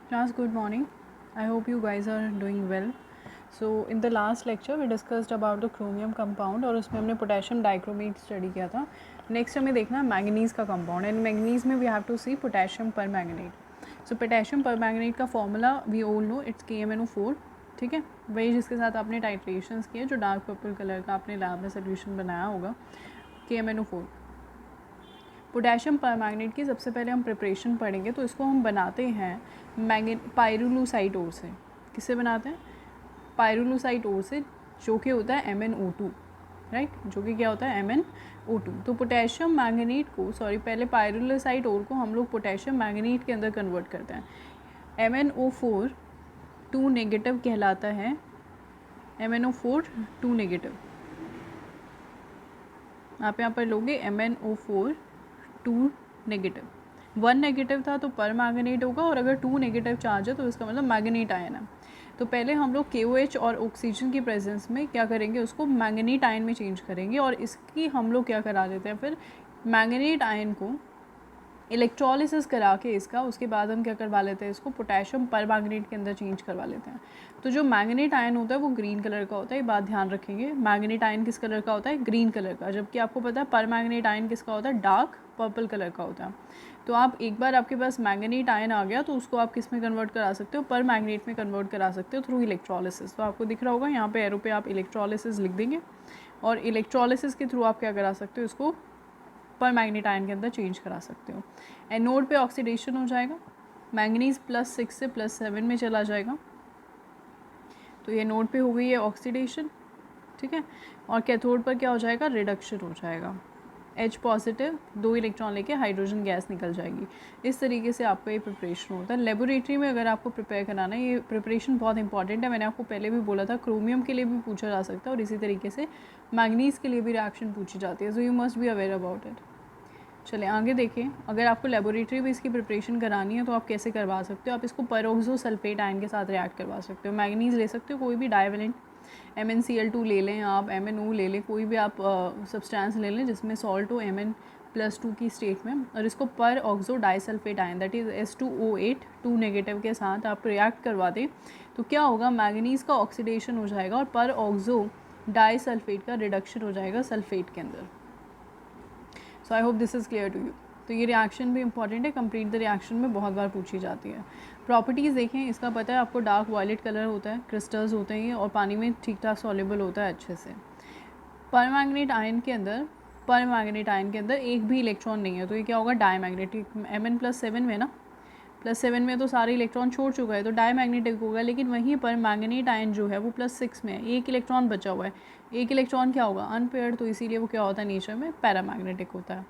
Class, good morning. I hope you guys are doing well. So in the last lecture we discussed about the chromium compound और उसमें हमने potassium dichromate study किया था. Next हमें देखना है manganese का कंपाउंड एंड मैंगनीज़ में we have to see potassium permanganate. So potassium permanganate का formula we all know, it's KMnO4. ठीक है, वही जिसके साथ आपने टाइट्रेशंस किए, जो डार्क पर्पल कलर का आपने लैब में सोल्यूशन बनाया होगा, KMnO4. पोटेशियम परमैंगनेट की सबसे पहले हम प्रिपरेशन पढ़ेंगे. तो इसको हम बनाते हैं पाइरुलूसाइड ओर से. किससे बनाते हैं? पाइरुलूसाइड ओर से, जो कि होता है MnO2, राइट, जो कि क्या होता है MnO2. तो पोटेशियम मैंगनीट को, पहले पाइरुलूसाइड ओर को हम लोग पोटेशियम मैंगनीट के अंदर कन्वर्ट करते हैं. MnO4 2 नेगेटिव कहलाता है. MnO4 2 नेगेटिव, आप यहाँ पर लोगे MnO4 2 नेगेटिव. 1 नेगेटिव था तो पर मैंगनेट होगा, और अगर 2 नेगेटिव चार्ज है तो इसका मतलब मैंगनीट आयन है. तो पहले हम लोग KOH और ऑक्सीजन की प्रेजेंस में क्या करेंगे, उसको मैंगनीट आयन में चेंज करेंगे. और इसकी हम लोग क्या करा देते हैं, फिर मैंगनीट आयन को इलेक्ट्रोलिसिस करा के इसका, उसके बाद हम क्या करवा लेते हैं, इसको पोटेशियम पर मैंगनेट के अंदर चेंज करवा लेते हैं. तो जो मैंगनेट आयन होता है वो ग्रीन कलर का होता है. ये बात ध्यान रखेंगे, मैंगनेट आयन किस कलर का होता है? ग्रीन कलर का. जबकि आपको पता है पर मैंगनेट आयन किसका होता है? डार्क पर्पल कलर का होता है. तो आप एक बार आपके पास मैंगनेट आयन आ गया तो उसको आप किस में कन्वर्ट करा सकते हो? पर मैंगनेट में कन्वर्ट करा सकते हो थ्रू इलेक्ट्रोलिसिस. तो आपको दिख रहा होगा यहाँ पे एरो पे आप इलेक्ट्रोलिसिस लिख देंगे, और इलेक्ट्रोलिसिस के थ्रू आप क्या करा सकते हो, इसको पर मैंगनेट आयन के अंदर चेंज करा सकते हो. एनोड पे ऑक्सीडेशन हो जाएगा, मैंगनीज +6 से +7 में चला जाएगा. तो ये नोड पे हो गई है ऑक्सीडेशन, ठीक है. और कैथोड पर क्या हो जाएगा? रिडक्शन हो जाएगा. H पॉजिटिव 2 इलेक्ट्रॉन लेके हाइड्रोजन गैस निकल जाएगी. इस तरीके से आपका ये प्रिपरेशन होता है. लेबोरेटरी में अगर आपको प्रिपेयर कराना है, ये प्रिपरेशन बहुत इंपॉर्टेंट है. मैंने आपको पहले भी बोला था, क्रोमियम के लिए भी पूछा जा सकता है और इसी तरीके से मैंगनीज के लिए भी रिएक्शन पूछी जाती है. So you must be aware about it. चले आगे देखें. अगर आपको लेबोरेटरी में इसकी प्रिपरेशन करानी है तो आप कैसे करवा सकते हो? आप इसको पेरोक्सो सल्फेट आयन के साथ रिएक्ट करवा सकते हो. मैंगनीज ले सकते हो, कोई भी डाइवेलेंट, MnCl2 ले लें आप, MnO ले लें, कोई भी आप सब्सटेंस ले लें जिसमें सॉल्ट हो Mn+2 की स्टेट में, और इसको पर oxo disulphate ion that is H2O8 2 negative के साथ आप रिएक्ट करवा दें. तो क्या होगा, मैंगनीज का ऑक्सीडेशन हो जाएगा और पर ऑक्सो डाइसल्फेट का रिडक्शन हो जाएगा सल्फेट के अंदर. So I hope this is clear to you. तो ये रिएक्शन भी इंपॉर्टेंट है, कंप्लीट द रिएक्शन में बहुत बार पूछी जाती है. प्रॉपर्टीज़ देखें, इसका पता है आपको, डार्क वायलेट कलर होता है, क्रिस्टल्स होते हैं ये, और पानी में ठीक ठाक सॉल्युबल होता है अच्छे से. परमैंगनेट आयन के अंदर एक भी इलेक्ट्रॉन नहीं है, तो ये क्या होगा? डायमैग्नेटिक. Mn+7 में ना, +7 में तो सारे इलेक्ट्रॉन छोड़ चुका है तो डायमैग्नेटिक होगा. लेकिन वहीं पर मैंगनेट आयन जो है वो +6 में है, एक इलेक्ट्रॉन बचा हुआ है. एक इलेक्ट्रॉन क्या होगा? अनपेयर्ड. तो इसीलिए वो क्या होता है, नेचर में पैरामैग्नेटिक होता है.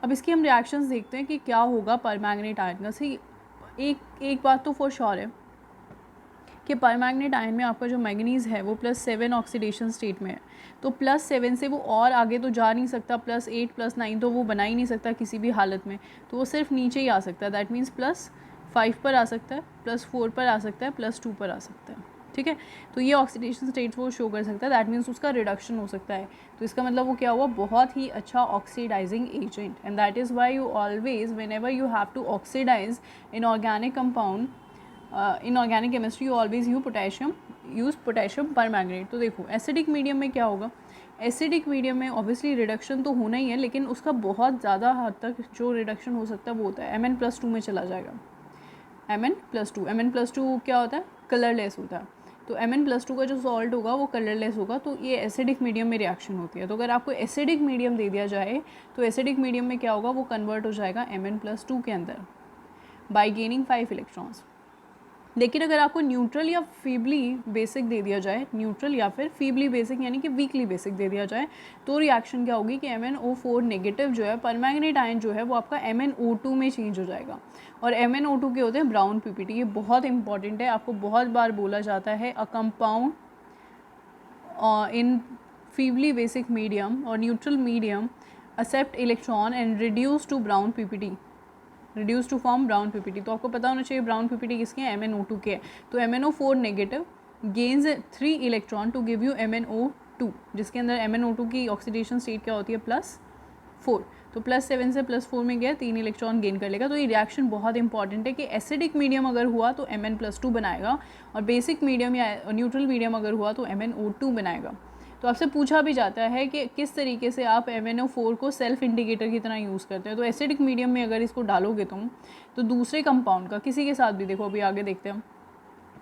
अब इसकी हम रिएक्शंस देखते हैं कि क्या होगा परमैंगनेट आयन का. सही, एक बात तो फॉर श्योर है कि परमैंगनेट आयन में आपका जो मैंगनीज़ है वो +7 ऑक्सीडेशन स्टेट में है. तो +7 से वो और आगे तो जा नहीं सकता, +8 +9 तो वो बना ही नहीं सकता किसी भी हालत में. तो वो सिर्फ नीचे ही आ सकता है. दैट मीन्स +5 पर आ सकता है, +4 पर आ सकता है, +2 पर आ सकता है. ठीक है, तो ये ऑक्सीडेशन स्टेट वो शो कर सकता है. दैट मीन्स उसका रिडक्शन हो सकता है. तो इसका मतलब वो क्या हुआ? बहुत ही अच्छा oxidising agent. And that is why you always whenever you have to oxidise in organic compound, in organic chemistry you always use potassium permanganate. तो देखो एसिडिक मीडियम में क्या होगा? एसिडिक मीडियम में ऑब्वियसली रिडक्शन तो होना ही है, लेकिन उसका बहुत ज़्यादा हद तक जो रिडक्शन हो सकता है वो होता है Mn+2 में चला जाएगा. Mn+2 क्या होता है? कलरलेस होता है. तो Mn+2 का जो सॉल्ट होगा वो कलरलेस होगा. तो ये एसिडिक मीडियम में रिएक्शन होती है. तो अगर आपको एसिडिक मीडियम दे दिया जाए तो एसिडिक मीडियम में क्या होगा? वो कन्वर्ट हो जाएगा Mn+2 के अंदर बाई गेनिंग 5 इलेक्ट्रॉन्स. लेकिन अगर आपको न्यूट्रल या फीबली बेसिक दे दिया जाए, न्यूट्रल या फिर फीबली बेसिक यानी कि वीकली बेसिक दे दिया जाए, तो रिएक्शन क्या होगी कि MnO4 नेगेटिव जो है, परमैंगनेट आयन जो है, वो आपका MnO2 में चेंज हो जाएगा. और MnO2 के होते हैं ब्राउन PPT. ये बहुत इंपॉर्टेंट है, आपको बहुत बार बोला जाता है. A compound in feebly basic medium और neutral medium accept electron and reduce to brown PPT, reduce to form brown PPT. तो आपको पता होना चाहिए ब्राउन PPT किसके हैं? MnO2 के. तो MnO4 negative gains 3 electron to give you MnO2, जिसके अंदर MnO2 की ऑक्सीडेशन स्टेट क्या होती है? +4. तो +7 से +4 में गया, 3 इलेक्ट्रॉन गेन कर लेगा। तो ये रिएक्शन बहुत इंपॉर्टेंट है कि एसिडिक मीडियम अगर हुआ तो Mn+2 बनाएगा, और बेसिक मीडियम या न्यूट्रल मीडियम अगर हुआ तो MnO2 बनाएगा। तो आपसे पूछा भी जाता है कि किस तरीके से आप MnO4 को सेल्फ इंडिकेटर की तरह यूज़ करते हैं। तो एसिडिक मीडियम में अगर इसको डालोगे तुम, तो दूसरे कंपाउंड का किसी के साथ भी, देखो अभी आगे देखते हैं हम,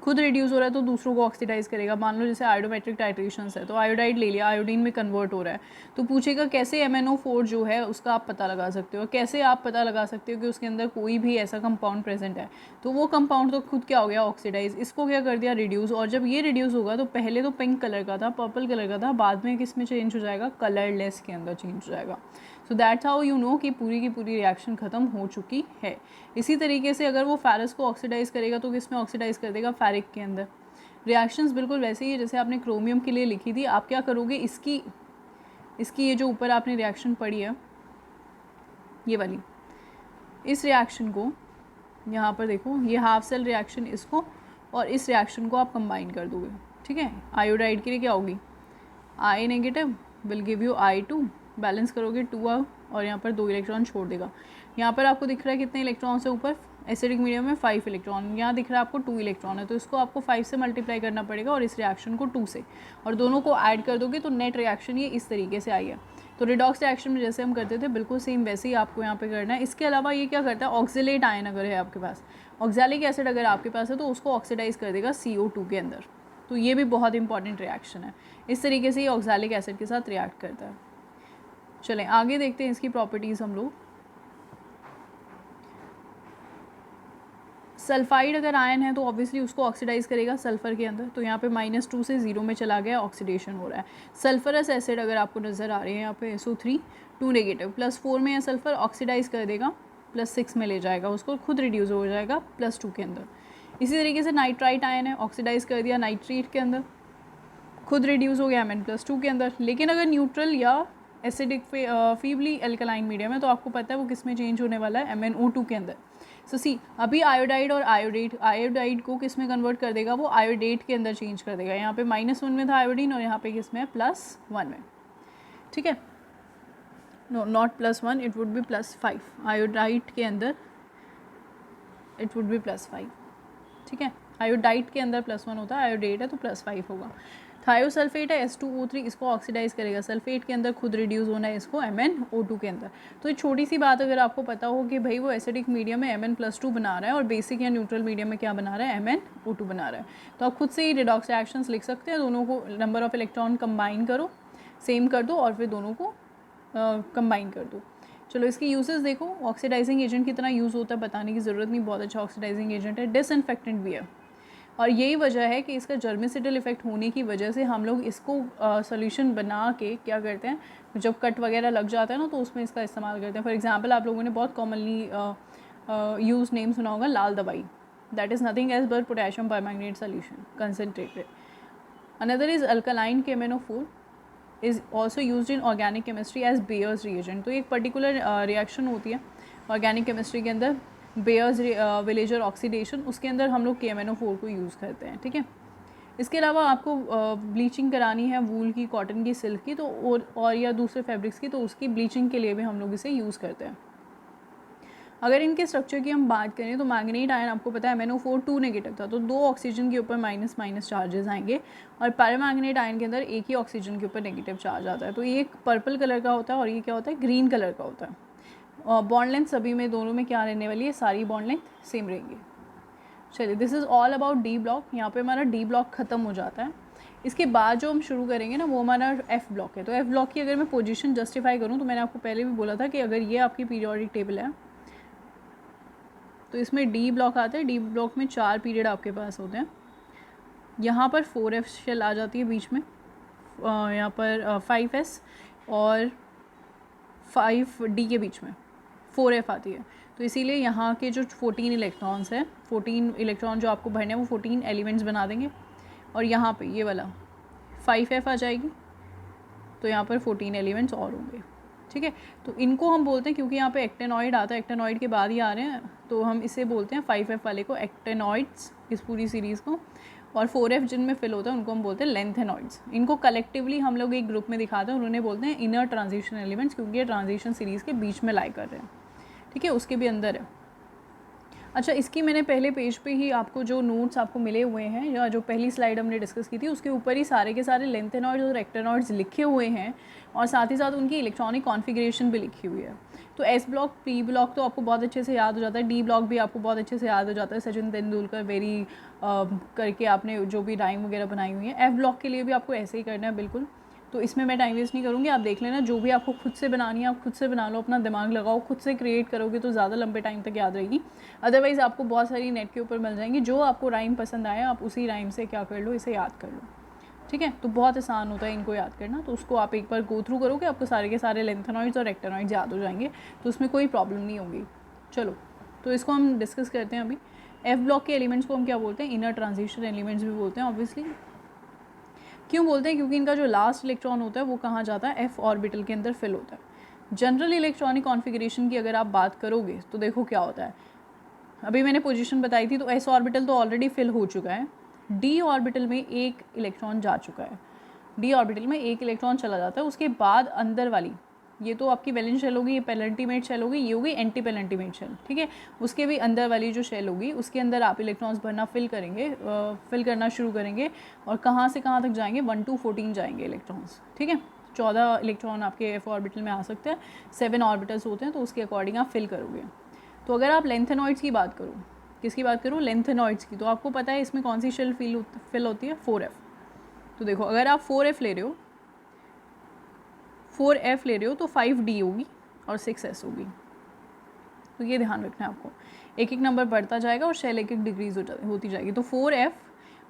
खुद रिड्यूस हो रहा है तो दूसरों को ऑक्सीडाइज करेगा। मान लो जैसे आयोडोमेट्रिक टाइट्रेशंस है, तो आयोडाइड ले लिया, आयोडीन में कन्वर्ट हो रहा है, तो पूछेगा कैसे MnO4 जो है उसका आप पता लगा सकते हो। कैसे आप पता लगा सकते हो कि उसके अंदर कोई भी ऐसा कंपाउंड प्रेजेंट है, तो वो कंपाउंड तो खुद क्या हो गया, ऑक्सीडाइज, इसको क्या कर दिया, रिड्यूस। और जब ये रिड्यूस होगा तो पहले तो पिंक कलर का था, पर्पल कलर का था, बाद में किस में चेंज हो जाएगा, कलरलेस के अंदर चेंज हो जाएगा। So that's how you know कि पूरी की पूरी रिएक्शन ख़त्म हो चुकी है। इसी तरीके से अगर वो फेरस को ऑक्सीडाइज करेगा तो किस में ऑक्सीडाइज कर देगा, फेरिक के अंदर। रिएक्शंस बिल्कुल वैसे ही है जैसे आपने क्रोमियम के लिए लिखी थी। आप क्या करोगे, इसकी ये जो ऊपर आपने रिएक्शन पढ़ी है, ये वाली, इस रिएक्शन को यहाँ पर देखो, ये हाफ सेल रिएक्शन, इसको और इस रिएक्शन को आप कंबाइन कर दोगे, ठीक है। आयोडाइड के लिए क्या होगी, I negative will give you I2, balance करोगे 2 और यहाँ पर 2 इलेक्ट्रॉन छोड़ देगा। यहाँ पर आपको दिख रहा है कितने इलेक्ट्रॉन से ऊपर, एसिडिक मीडियम में 5 इलेक्ट्रॉन, यहाँ दिख रहा है आपको 2 इलेक्ट्रॉन है, तो इसको आपको 5 से मल्टीप्लाई करना पड़ेगा और इस रिएक्शन को 2 से, और दोनों को ऐड कर दोगे तो नेट रिएक्शन ये इस तरीके से आई है। तो रिडॉक्स रिएक्शन में जैसे हम करते थे बिल्कुल सेम वैसे ही आपको यहाँ पे करना है। इसके अलावा ये क्या करता है, ऑक्सीलेट आयन अगर है आपके पास, ऑक्सैलिक एसिड अगर आपके पास है, तो उसको ऑक्सीडाइज कर देगा CO2 के अंदर। तो ये भी बहुत इंपॉर्टेंट रिएक्शन है। इस तरीके से ये ऑक्सैलिक एसिड के साथ रिएक्ट करता है। चलें आगे देखते हैं इसकी प्रॉपर्टीज़ हम लोग। सल्फाइड अगर आयन है तो ऑब्वियसली उसको ऑक्सीडाइज करेगा सल्फर के अंदर, तो यहाँ पे -2 से 0 में चला गया, ऑक्सीडेशन हो रहा है। सल्फरस एसिड अगर आपको नज़र आ रहे हैं यहाँ पे SO3 2 नेगेटिव, +4 में है सल्फर, ऑक्सीडाइज कर देगा, +6 में ले जाएगा उसको, खुद रिड्यूस हो जाएगा +2 के अंदर। इसी तरीके से नाइट्राइट आयन है, ऑक्सीडाइज कर दिया नाइट्रेट के अंदर, खुद रिड्यूस हो गया Mn+2 के अंदर। लेकिन अगर न्यूट्रल या एसिडिक फीबली एल्कलाइन मीडियम है तो आपको पता है वो किस में चेंज होने वाला है, MnO2 के अंदर। सो सी अभी आयोडाइड और आयोडाइड को किस में कन्वर्ट कर देगा, वो आयोडेट के अंदर चेंज कर देगा। यहाँ पे -1 में था आयोडीन और यहाँ पे किस में है, +1 में, ठीक है। No not +1, it would be +5, iodide के अंदर इट वुड बी +5, ठीक है। आयोडाइड के अंदर +1 होता है, आयोडेट है तो +5 होगा। थायोसल्फेट है S2O3, इसको ऑक्सीडाइज करेगा सल्फेट के अंदर, खुद रिड्यूस होना है इसको MnO2 के अंदर। तो ये छोटी सी बात अगर आपको पता हो कि भाई वो एसिडिक मीडियम में Mn+2 बना रहा है और बेसिक या न्यूट्रल मीडियम में क्या बना रहा है, MnO2 बना रहा है, तो आप खुद से ही रिडॉक्स रिएक्शंस लिख सकते हैं। दोनों को नंबर ऑफ इलेक्ट्रॉन कंबाइन करो, सेम कर दो और फिर दोनों को कंबाइन कर दो। चलो इसकी यूजेस देखो, ऑक्सीडाइजिंग एजेंट की तरह यूज़ होता है, बताने की ज़रूरत नहीं, बहुत अच्छा ऑक्सीडाइजिंग एजेंट है। डिसइंफेक्टेंट भी है, और यही वजह है कि इसका जर्मिसिडल इफेक्ट होने की वजह से हम लोग इसको सॉल्यूशन बना के क्या करते हैं, जब कट वगैरह लग जाता है ना तो उसमें इसका इस्तेमाल करते हैं। फॉर एग्जांपल आप लोगों ने बहुत कॉमनली यूज नेम सुना होगा, लाल दवाई, that is nothing as but potassium permanganate solution concentrated. Another is alkaline KMnO4 is also use in organic chemistry as Baeyer's reagent. तो एक पर्टिकुलर रिएक्शन होती है ऑर्गेनिक केमिस्ट्री के अंदर, बेयर्स विलेजर ऑक्सीडेशन, उसके अंदर हम लोग KMnO4 को यूज़ करते हैं, ठीक है। इसके अलावा आपको ब्लीचिंग करानी है वूल की, कॉटन की, सिल्क की, तो और या दूसरे फैब्रिक्स की, तो उसकी ब्लीचिंग के लिए भी हम लोग इसे यूज़ करते हैं। अगर इनके स्ट्रक्चर की हम बात करें तो मैग्नेट आयन आपको पता है MnO4 2 नेगेटिव था, तो 2 ऑक्सीजन के ऊपर माइनस चार्जेस आएंगे, और पैरामैग्नेट आयन के अंदर एक ही ऑक्सीजन के ऊपर नेगेटिव चार्ज आता है। तो ये एक पर्पल कलर का होता है और ये क्या होता है, ग्रीन कलर का होता है। बॉन्ड लेंथ सभी में, दोनों में क्या रहने वाली है, सारी बॉन्ड लेंथ सेम रहेंगी। चलिए this is all about D block. यहाँ पे हमारा डी ब्लॉक ख़त्म हो जाता है। इसके बाद जो हम शुरू करेंगे ना वो हमारा एफ ब्लॉक है। तो एफ ब्लॉक की अगर मैं पोजीशन जस्टिफाई करूँ तो मैंने आपको पहले भी बोला था कि अगर ये आपकी पीरियोडिक टेबल है तो इसमें डी ब्लॉक आता है। डी ब्लॉक में 4 पीरियड आपके पास होते हैं। यहाँ पर 4F शेल आ जाती है बीच में, यहाँ पर 5S और 5D के बीच में 4F आती है। तो इसीलिए यहाँ के जो 14 इलेक्ट्रॉन्स हैं, 14 इलेक्ट्रॉन जो आपको भरने हैं वो 14 एलिमेंट्स बना देंगे, और यहाँ पे ये वाला 5F आ जाएगी, तो यहाँ पर 14 एलिमेंट्स और होंगे, ठीक है। तो इनको हम बोलते हैं, क्योंकि यहाँ पे एक्टेनॉइड आता है, एक्टेनॉइड के बाद ही आ रहे हैं, तो हम इसे बोलते हैं 5F वाले को एक्टेनॉइड्स, इस पूरी सीरीज़ को। और 4F जिनमें फिल होता है उनको हम बोलते हैं लेंथेनॉइड्स। इनको कलेक्टिवली हम लोग एक ग्रुप में दिखाते हैं और उन्हें बोलते हैं इनर ट्रांजिशन एलिमेंट्स, क्योंकि ये ट्रांजिशन सीरीज़ के बीच में लाई कर रहे हैं, ठीक है, उसके भी अंदर है। अच्छा, इसकी मैंने पहले पेज पे ही आपको जो नोट्स आपको मिले हुए हैं, या जो पहली स्लाइड हमने डिस्कस की थी उसके ऊपर ही सारे के सारे लेंथेनॉइड्स और एक्टेनॉइड्स लिखे हुए हैं, और साथ ही साथ उनकी इलेक्ट्रॉनिक कॉन्फ़िगरेशन भी लिखी हुई है। तो एस ब्लॉक, पी ब्लॉक तो आपको बहुत अच्छे से याद हो जाता है, डी ब्लॉक भी आपको बहुत अच्छे से याद हो जाता है, सचिन तेंदुलकर वेरी करके आपने जो भी राइम वगैरह बनाई हुई है। एफ ब्लॉक के लिए भी आपको ऐसे ही करना है बिल्कुल, तो इसमें मैं टाइम वेस्ट नहीं करूँगी, आप देख लेना, जो भी आपको खुद से बनानी है आप खुद से बना लो, अपना दिमाग लगाओ, खुद से क्रिएट करोगे तो ज़्यादा लंबे टाइम तक याद रहेगी। अदरवाइज़ आपको बहुत सारी नेट के ऊपर मिल जाएंगी, जो आपको राइम पसंद आए आप उसी राइम से क्या कर लो, इसे याद कर लो, ठीक है। तो बहुत आसान होता है इनको याद करना, तो उसको आप एक बार गो थ्रू करोगे, आपको सारे के सारे लेंथेनॉइड्स और एक्टेनॉइड्स याद हो जाएंगे, तो उसमें कोई प्रॉब्लम नहीं होगी। चलो, तो इसको हम डिस्कस करते हैं अभी। एफ ब्लॉक के एलिमेंट्स को हम क्या बोलते हैं, इनर ट्रांजिशन एलिमेंट्स भी बोलते हैं ऑब्वियसली। क्यों बोलते हैं, क्योंकि इनका जो लास्ट इलेक्ट्रॉन होता है वो कहाँ जाता है, एफ ऑर्बिटल के अंदर फिल होता है। जनरल इलेक्ट्रॉनिक कॉन्फ़िगरेशन की अगर आप बात करोगे तो देखो क्या होता है, अभी मैंने पोजीशन बताई थी, तो एस ऑर्बिटल तो ऑलरेडी फिल हो चुका है, डी ऑर्बिटल में एक इलेक्ट्रॉन जा चुका है, डी ऑर्बिटल में एक इलेक्ट्रॉन चला जाता है। उसके बाद अंदर वाली, ये तो आपकी वैलेंस शेल होगी, ये पेलेंटीमेट शेल होगी, ये होगी एंटी पेलेंटीमेट शेल, ठीक है। उसके भी अंदर वाली जो शेल होगी उसके अंदर आप इलेक्ट्रॉन्स भरना फिल करेंगे, फिल करना शुरू करेंगे, और कहाँ से कहाँ तक जाएंगे, 1 to 14 जाएंगे इलेक्ट्रॉन्स, ठीक है। 14 इलेक्ट्रॉन आपके एफ ऑर्बिटल में आ सकते हैं, 7 ऑर्बिटल्स होते हैं, तो उसके अकॉर्डिंग आप फिल करोगे। तो अगर आप लेंथेनॉइड्स की बात करो, किसकी बात करूँ, लेंथेनॉइड्स की, तो आपको पता है इसमें कौन सी शेल फिल होती है, 4F। तो देखो, अगर आप 4F ले रहे हो, 4F ले रहे हो तो 5D होगी और 6S होगी, तो ये ध्यान रखना है आपको, एक एक नंबर बढ़ता जाएगा और शेल एक एक डिग्रीज होती जाएगी। तो 4F,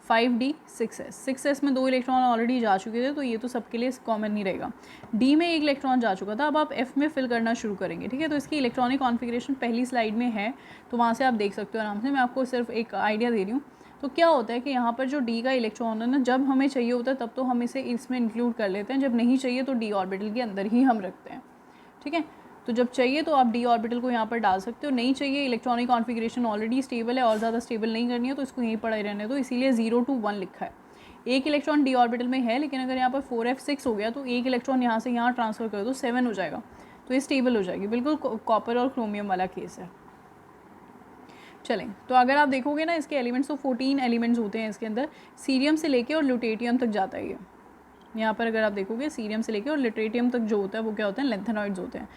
5D, 6S। 6S में 2 इलेक्ट्रॉन ऑलरेडी जा चुके थे, तो ये तो सबके लिए कॉमन नहीं रहेगा। D में 1 इलेक्ट्रॉन जा चुका था, अब आप F में फिल करना शुरू करेंगे, ठीक है। तो इसकी इलेक्ट्रॉनिक कॉन्फ़िगरेशन पहली स्लाइड में है, तो वहाँ से आप देख सकते हो आराम से, मैं आपको सिर्फ एक आइडिया दे रही हूँ। तो क्या होता है कि यहाँ पर जो D का इलेक्ट्रॉन है ना, जब हमें चाहिए होता है तब तो हम इसे इसमें इंक्लूड कर लेते हैं, जब नहीं चाहिए तो D ऑर्बिटल के अंदर ही हम रखते हैं, ठीक है। तो जब चाहिए तो आप D ऑर्बिटल को यहाँ पर डाल सकते हो, नहीं चाहिए, इलेक्ट्रॉनिक कॉन्फ़िगरेशन ऑलरेडी स्टेबल है और ज़्यादा स्टेबल नहीं करनी है, तो इसको यहीं पड़ा ही रहने दो, इसीलिए 0 to 1 लिखा है। एक इलेक्ट्रॉन D ऑर्बिटल में है, लेकिन अगर यहाँ पर 4F6 हो गया तो एक इलेक्ट्रॉन यहाँ से यहाँ ट्रांसफ़र कर दो, 7 हो जाएगा, तो ये स्टेबल हो जाएगी, बिल्कुल कॉपर और क्रोमियम वाला केस है। चलें, तो अगर आप देखोगे ना इसके एलिमेंट्स, तो 14 एलिमेंट्स होते हैं इसके अंदर, सीरियम से लेके और ल्यूटेटियम तक जाता है ये। यहाँ पर अगर आप देखोगे सीरियम से लेके और ल्यूटेटियम तक जो होता है वो क्या होते हैं, लेंथेनॉइड्स होते हैं।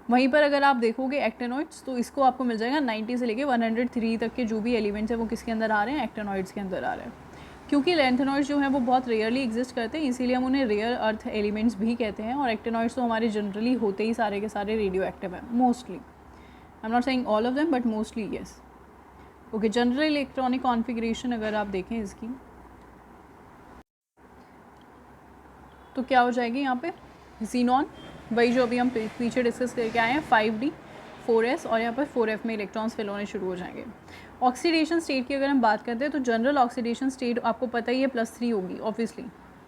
वहीं पर अगर आप देखोगे एक्टेनॉइड्स, तो इसको आपको मिल जाएगा 90 से लेके 103 तक के जो भी एलिमेंट्स हैं वो किसके अंदर आ रहे हैं, एक्टेनॉइड्स के अंदर आ रहे हैं। क्योंकि लेंथेनॉइड्स जो हैं वो बहुत रेयरली एग्जिस्ट करते हैं, इसीलिए हम उन्हें रेयर अर्थ एलिमेंट्स भी कहते हैं, और एक्टेनॉइड्स तो हमारे जनरली होते ही सारे के सारे रेडियो एक्टिव हैं mostly. I am not saying all of them but mostly yes. Okay, general electronic configuration अगर आप देखें इसकी, तो क्या हो जाएगी यहाँ पे, ज़ीनॉन, वही जो अभी हम पीछे डिस्कस करके आए हैं, 5D, 4S, और यहाँ पर 4F में इलेक्ट्रॉन्स फिल होने शुरू हो जाएंगे। ऑक्सीडेशन स्टेट की अगर हम बात करते हैं तो जनरल ऑक्सीडेशन स्टेट आपको पता ही है +3 होगी ऑब्वियसली।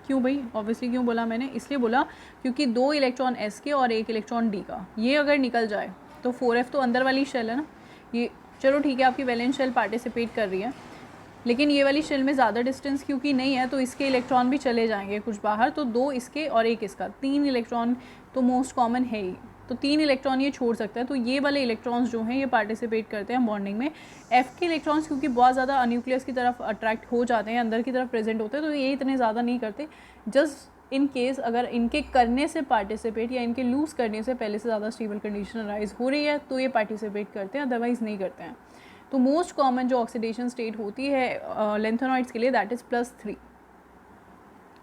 क्यों भाई ऑब्वियसली क्यों बोला मैंने, इसलिए बोला क्योंकि 2 इलेक्ट्रॉन S के और 1 इलेक्ट्रॉन D का, ये अगर निकल जाए तो 4F तो अंदर वाली शेल है ना, ये चलो ठीक है आपकी वैलेंस शेल पार्टिसिपेट कर रही है, लेकिन ये वाली शेल में ज़्यादा डिस्टेंस क्योंकि नहीं है, तो इसके इलेक्ट्रॉन भी चले जाएंगे कुछ बाहर, तो 2 इसके और 1 इसका, 3 इलेक्ट्रॉन तो मोस्ट कॉमन है ही, तो 3 इलेक्ट्रॉन ये छोड़ सकता है, तो ये वाले इलेक्ट्रॉन्स जो हैं ये पार्टिसिपेट करते हैं बॉन्डिंग में। F के इलेक्ट्रॉन्स क्योंकि बहुत ज़्यादा न्यूक्लियस की तरफ अट्रैक्ट हो जाते हैं, अंदर की तरफ प्रेजेंट होते हैं, तो ये इतने ज़्यादा नहीं करते, जस्ट इन केस अगर इनके करने से पार्टिसिपेट या इनके लूज़ करने से पहले से ज़्यादा स्टेबल कंडीशन अराइज हो रही है तो ये पार्टिसिपेट करते हैं, अदरवाइज़ नहीं करते हैं। तो मोस्ट कॉमन जो ऑक्सीडेशन स्टेट होती है लेंथेनॉइड्स के लिए दैट इज़ +3,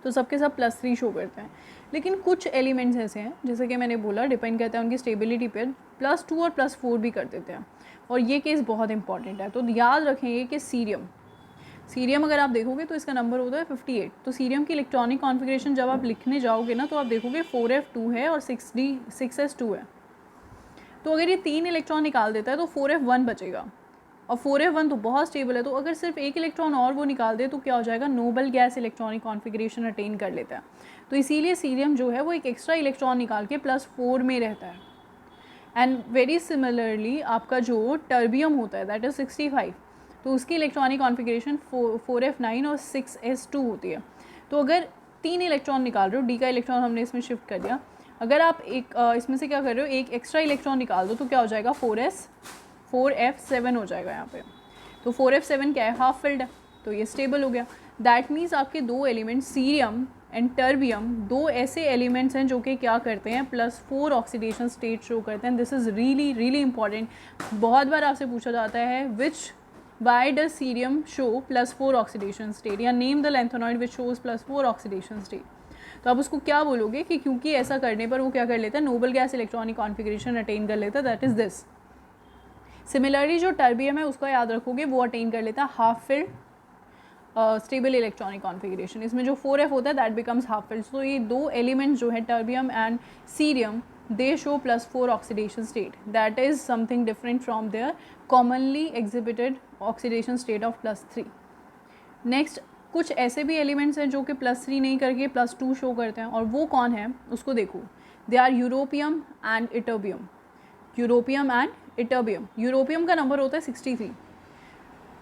तो सबके सब +3 शो करते हैं। लेकिन कुछ एलिमेंट्स ऐसे हैं जैसे कि मैंने बोला डिपेंड करता है उनकी स्टेबिलिटी पर, +2 और +4 भी कर देते हैं, और ये केस बहुत इंपॉर्टेंट है। तो याद रखेंगे कि सीरियम अगर आप देखोगे तो इसका नंबर होता है 58, तो सीरियम की इलेक्ट्रॉनिक कॉन्फ़िगरेशन जब आप लिखने जाओगे ना तो आप देखोगे 4F2 है और 6S2 है, तो अगर ये 3 इलेक्ट्रॉन निकाल देता है तो 4F1 बचेगा, और 4F1 तो बहुत स्टेबल है, तो अगर सिर्फ 1 इलेक्ट्रॉन और वो निकाल दे तो क्या हो जाएगा, noble gas electronic configuration attain कर लेता है। तो इसीलिए सीरियम जो है वो एक एक्स्ट्रा इलेक्ट्रॉन निकाल के +4 में रहता है। एंड वेरी सिमिलरली आपका जो टर्बियम होता है दैट इज़ 65, तो उसकी इलेक्ट्रॉनिक कॉन्फ़िगरेशन 4f9 और 6s2 होती है। तो अगर 3 इलेक्ट्रॉन निकाल रहे हो, डी का इलेक्ट्रॉन हमने इसमें शिफ्ट कर दिया, अगर आप एक इसमें से क्या कर रहे हो, एक एक्स्ट्रा इलेक्ट्रॉन निकाल दो तो क्या हो जाएगा, 4f7 हो जाएगा यहाँ पे। तो 4f7 क्या है, हाफ फिल्ड है, तो ये स्टेबल हो गया। दैट मीन्स आपके दो एलिमेंट सीरियम एंड टर्बियम, दो ऐसे एलिमेंट्स हैं जो कि क्या करते हैं, +4 ऑक्सीडेशन स्टेट शो करते हैं। This is really really important. बहुत बार आपसे पूछा जाता है which why does cerium show +4 oxidation state, या name the lanthanoid which shows +4 oxidation state. तो आप उसको क्या बोलोगे कि क्योंकि ऐसा करने पर वो क्या कर लेता है, noble gas electronic configuration attain कर लेता है, दैट इज़ दिस। सिमिलरली जो टर्बियम है उसका याद रखोगे, वो अटेन कर लेता है half filled stable electronic configuration. इसमें जो 4f होता है दैट बिकम्स हाफ फिल्ड। तो ये दो एलिमेंट्स जो है terbium and cerium, they show +4 oxidation state, that is something different from their commonly exhibited oxidation state of +3। Next, कुछ ऐसे भी एलिमेंट्स हैं जो कि +3 नहीं करके +2 शो करते हैं, और वो कौन है उसको देखो। They are europium and ytterbium. Europium and ytterbium, europium का नंबर होता है 63।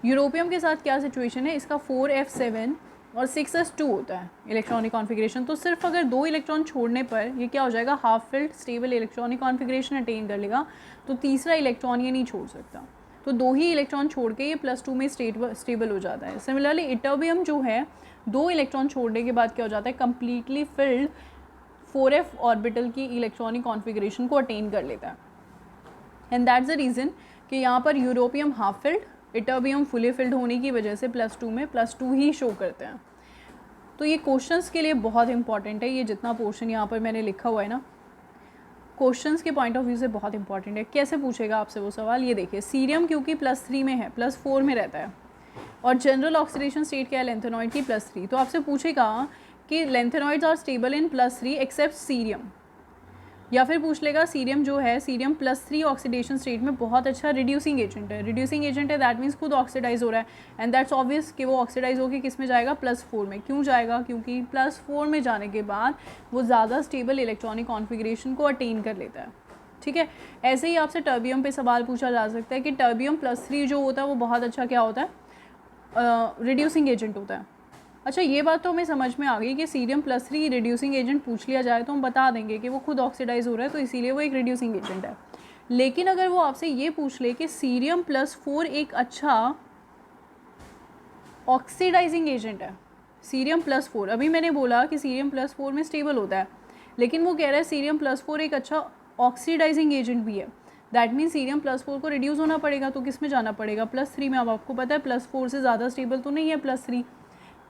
यूरोपियम के साथ क्या सिचुएशन है, इसका 4f7 और 6s2 होता है इलेक्ट्रॉनिक कॉन्फ़िगरेशन। तो सिर्फ अगर 2 इलेक्ट्रॉन छोड़ने पर ये क्या हो जाएगा, half filled stable electronic configuration attain कर लेगा। तो तीसरा इलेक्ट्रॉन ये नहीं छोड़ सकता, तो 2 ही इलेक्ट्रॉन छोड़ के ये +2 में स्टेबल हो जाता है। सिमिलरली इटर्बियम जो है 2 इलेक्ट्रॉन छोड़ने के बाद क्या हो जाता है, कम्प्लीटली फिल्ड 4f ऑर्बिटल की इलेक्ट्रॉनिक कॉन्फ़िगरेशन को अटेन कर लेता है। एंड दैट्स द रीज़न कि यहाँ पर europium half filled, ytterbium fully filled होने की वजह से +2 में +2 ही शो करते हैं। तो ये क्वेश्चंस के लिए बहुत इंपॉर्टेंट है, ये जितना पोर्शन यहाँ पर मैंने लिखा हुआ है ना, क्वेश्चंस के पॉइंट ऑफ व्यू से बहुत इंपॉर्टेंट है। कैसे पूछेगा आपसे वो सवाल, ये देखिए, सीरियम क्योंकि +3 में है, +4 में रहता है, और जनरल ऑक्सीडेशन स्टेट क्या है लैंथेनॉइड की, +3। तो आपसे पूछेगा कि lanthanoids are stable in +3 except cerium, या फिर पूछ लेगा सीरियम जो है, सीरियम +3 ऑक्सीडेशन स्टेट में बहुत अच्छा रिड्यूसिंग एजेंट है। रिड्यूसिंग एजेंट है दैट मीन्स खुद ऑक्सीडाइज हो रहा है, एंड दैट्स ऑब्वियस कि वो ऑक्सीडाइज होकर किस में जाएगा, +4 में। क्यों जाएगा, क्योंकि +4 में जाने के बाद वो ज़्यादा स्टेबल इलेक्ट्रॉनिक कॉन्फ़िगरेशन को अटेन कर लेता है। ठीक है, ऐसे ही आपसे टर्बियम पे सवाल पूछा जा सकता है कि टर्बियम +3 जो होता है वो बहुत अच्छा क्या होता है, रिड्यूसिंग एजेंट होता है। अच्छा, ये बात तो हमें समझ में आ गई कि सीरियम +3 रिड्यूसिंग एजेंट पूछ लिया जाए तो हम बता देंगे कि वो खुद ऑक्सीडाइज हो रहा है, तो इसीलिए वो एक रिड्यूसिंग एजेंट है। लेकिन अगर वो आपसे ये पूछ ले कि सीरियम +4 एक अच्छा ऑक्सीडाइजिंग एजेंट है, सीरियम +4, अभी मैंने बोला कि सीरियम +4 में स्टेबल होता है, लेकिन वो कह रहा है सीरियम +4 एक अच्छा ऑक्सीडाइजिंग एजेंट भी है, दैट मीन सीरियम +4 को रिड्यूस होना पड़ेगा, तो किस में जाना पड़ेगा, +3 में। अब आपको पता है +4 से ज़्यादा स्टेबल तो नहीं है +3,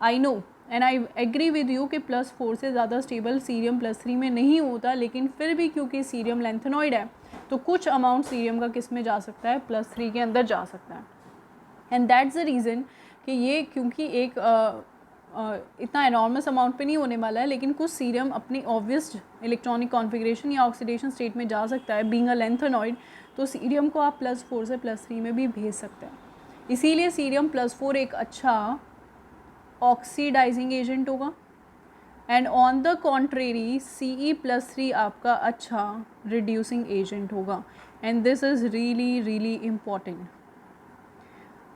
I know and I agree with you कि +4 से ज़्यादा स्टेबल सीरियम +3 में नहीं होता, लेकिन फिर भी क्योंकि सीरियम लैंथेनॉइड है तो कुछ अमाउंट सीरियम का किस में जा सकता है, +3 के अंदर जा सकता है। एंड दैट्स द रीज़न कि ये क्योंकि एक इतना एनॉर्मस अमाउंट पे नहीं होने वाला है, लेकिन कुछ सीरियम अपनी ऑब्वियस इलेक्ट्रॉनिक कॉन्फ़िगरेशन या ऑक्सीडेशन स्टेट में जा सकता है बीइंग अ लैंथेनॉइड, तो सीरियम को आप +4 से +3 में भी भेज सकते हैं। इसीलिए सीरियम +4 एक अच्छा ऑक्सीडाइजिंग एजेंट होगा, and on the contrary Ce+3 आपका अच्छा रिड्यूसिंग एजेंट होगा। And this is really really important.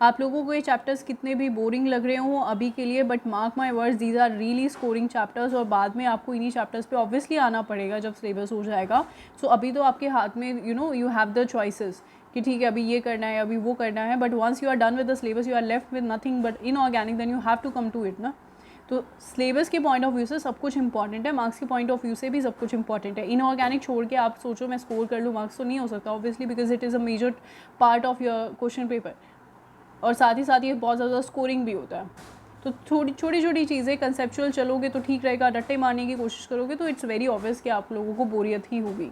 आप लोगों को ये चैप्टर्स कितने भी बोरिंग लग रहे हों अभी के लिए, but mark my words, these are really scoring chapters, और बाद में आपको इन्हीं चैप्टर्स पे ऑब्वियसली आना पड़ेगा जब सिलेबस हो जाएगा। सो अभी तो आपके हाथ में यू हैव द चॉइसेस कि ठीक है अभी ये करना है, अभी वो करना है, but once you are done with the syllabus you are left with nothing but inorganic, then you have to come to it ना। तो सिलेबस के पॉइंट ऑफ व्यू से सब कुछ इंपॉर्टेंट है, मार्क्स के पॉइंट ऑफ व्यू से भी सब कुछ इंपॉर्टेंट है। इनऑर्गेनिक छोड़ के आप सोचो मैं स्कोर कर लूँ मार्क्स, तो नहीं हो सकता obviously, because it is a major part of your question paper, और साथ ही ये बहुत ज़्यादा स्कोरिंग भी होता है। तो छोटी छोटी चीज़ें कंसेप्चुअल चलोगे तो ठीक रहेगा, रट्टे मारने की कोशिश करोगे तो इट्स वेरी ऑब्वियस कि आप लोगों को बोरियत ही होगी।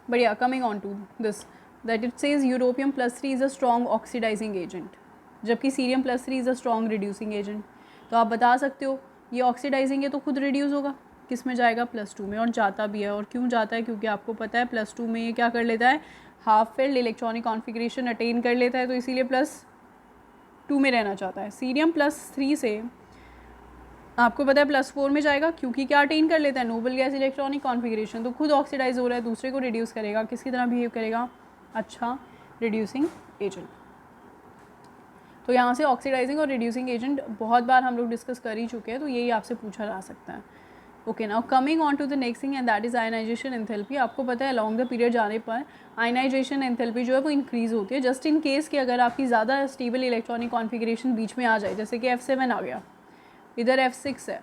But yeah coming on to this, that it says europium +3 is a strong oxidising agent, जबकि cerium +3 is a strong reducing agent. तो आप बता सकते हो ये ऑक्सीडाइजिंग है तो खुद रिड्यूस होगा, किस में जाएगा, +2 में, और जाता भी है। और क्यों जाता है, क्योंकि आपको पता है +2 में ये क्या कर लेता है, half filled electronic configuration attain कर लेता है, तो इसीलिए +2 में रहना चाहता है। सीरियम +3 से आपको पता है +4 में जाएगा, क्योंकि क्या अटेन कर लेता है, नोबल गैस इलेक्ट्रॉनिक कॉन्फ़िगरेशन, तो खुद ऑक्सीडाइज हो रहा है, दूसरे को रिड्यूस करेगा, किसकी तरह बिहेव करेगा, अच्छा रिड्यूसिंग एजेंट। तो यहाँ से ऑक्सीडाइजिंग और रिड्यूसिंग एजेंट बहुत बार हम लोग डिस्कस कर ही चुके हैं, तो यही आपसे पूछा जा सकता है। Okay, now coming on to the next thing and that is ionisation enthalpy. आपको पता है अलॉन्ग द पीरियड जाने पर आयनाइजेशन एंथैल्पी जो है वो इंक्रीज़ होती है, जस्ट इन केस कि अगर आपकी ज़्यादा स्टेबल इलेक्ट्रॉनिक कॉन्फिगरेशन बीच में आ जाए, जैसे कि F7 आ गया, इधर F6 है